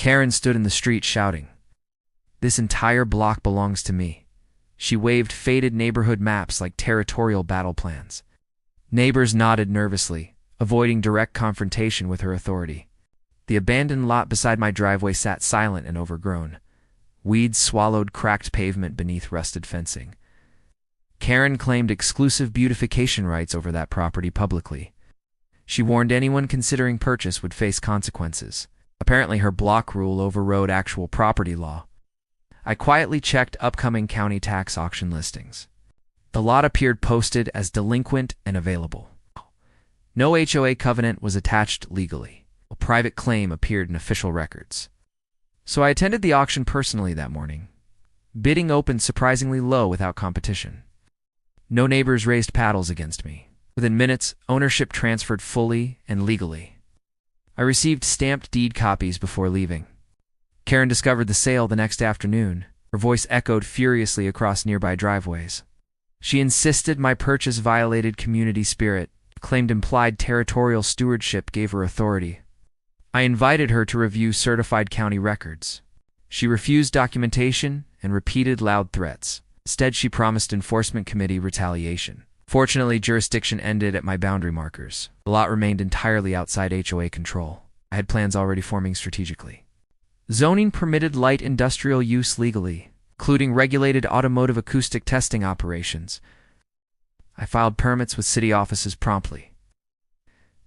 Karen stood in the street shouting, "This entire block belongs to me." She waved faded neighborhood maps like territorial battle plans. Neighbors nodded nervously, avoiding direct confrontation with her authority. The abandoned lot beside my driveway sat silent and overgrown. Weeds swallowed cracked pavement beneath rusted fencing. Karen claimed exclusive beautification rights over that property publicly. She warned anyone considering purchase would face consequences. Apparently her block rule overrode actual property law. I quietly checked upcoming county tax auction listings. The lot appeared posted as delinquent and available. No HOA covenant was attached legally. A private claim appeared in official records. So I attended the auction personally that morning. Bidding opened surprisingly low without competition. No neighbors raised paddles against me. Within minutes, ownership transferred fully and legally. I received stamped deed copies before leaving. Karen discovered the sale the next afternoon. Her voice echoed furiously across nearby driveways. She insisted my purchase violated community spirit, claimed implied territorial stewardship gave her authority. I invited her to review certified county records. She refused documentation and repeated loud threats. Instead, she promised enforcement committee retaliation. Fortunately, jurisdiction ended at my boundary markers. The lot remained entirely outside HOA control. I had plans already forming strategically. Zoning permitted light industrial use legally, including regulated automotive acoustic testing operations. I filed permits with city offices promptly.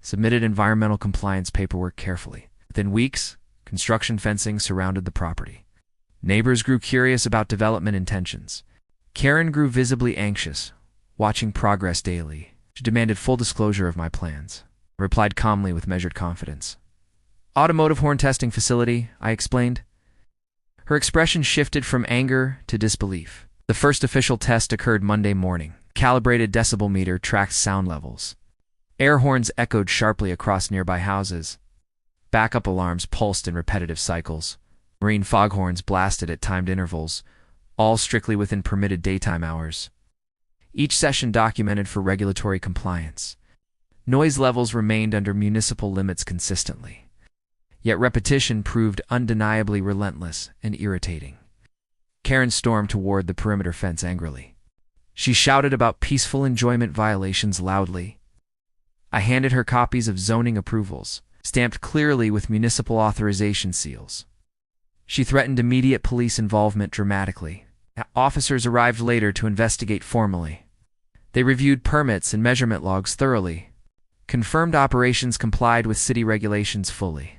Submitted environmental compliance paperwork carefully. Within weeks, construction fencing surrounded the property. Neighbors grew curious about development intentions. Karen grew visibly anxious, watching progress daily. She demanded full disclosure of my plans. I replied calmly with measured confidence. "Automotive horn testing facility," I explained. Her expression shifted from anger to disbelief. The first official test occurred Monday morning. Calibrated decibel meter tracked sound levels. Air horns echoed sharply across nearby houses. Backup alarms pulsed in repetitive cycles. Marine foghorns blasted at timed intervals, all strictly within permitted daytime hours. Each session documented for regulatory compliance. Noise levels remained under municipal limits consistently. Yet repetition proved undeniably relentless and irritating. Karen stormed toward the perimeter fence angrily. She shouted about peaceful enjoyment violations loudly. I handed her copies of zoning approvals, stamped clearly with municipal authorization seals. She threatened immediate police involvement dramatically. Officers arrived later to investigate formally. They reviewed permits and measurement logs thoroughly, confirmed operations complied with city regulations fully.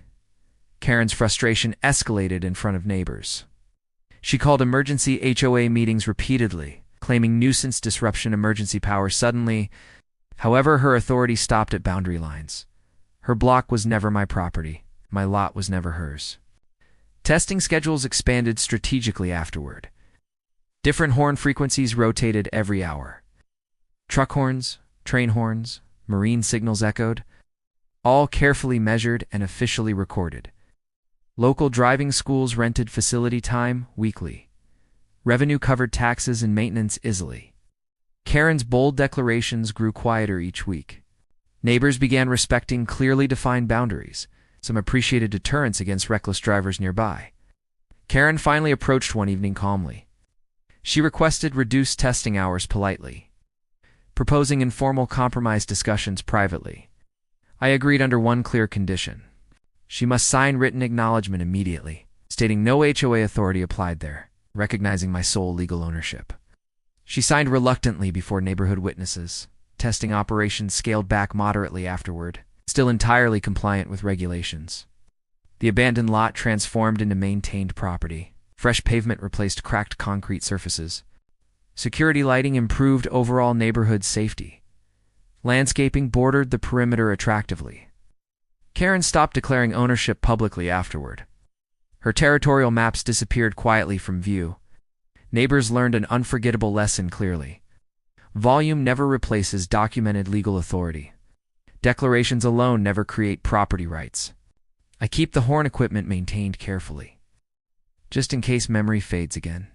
Karen's frustration escalated in front of neighbors. She called emergency HOA meetings repeatedly, claiming nuisance disruption emergency power suddenly. However, her authority stopped at boundary lines. Her block was never my property. My lot was never hers. Testing schedules expanded strategically afterward. Different horn frequencies rotated every hour. Truck horns, train horns, marine signals echoed, all carefully measured and officially recorded. Local driving schools rented facility time weekly. Revenue covered taxes and maintenance easily. Karen's bold declarations grew quieter each week. Neighbors began respecting clearly defined boundaries. Some appreciated deterrence against reckless drivers nearby. Karen finally approached one evening calmly. She requested reduced testing hours politely, proposing informal compromise discussions privately. I agreed under one clear condition. She must sign written acknowledgement immediately, stating no HOA authority applied there, recognizing my sole legal ownership. She signed reluctantly before neighborhood witnesses. Testing operations scaled back moderately afterward, still entirely compliant with regulations. The abandoned lot transformed into maintained property. Fresh pavement replaced cracked concrete surfaces. Security lighting improved overall neighborhood safety. Landscaping bordered the perimeter attractively. Karen stopped declaring ownership publicly afterward. Her territorial maps disappeared quietly from view. Neighbors learned an unforgettable lesson clearly. Volume never replaces documented legal authority. Declarations alone never create property rights. I keep the horn equipment maintained carefully, just in case memory fades again.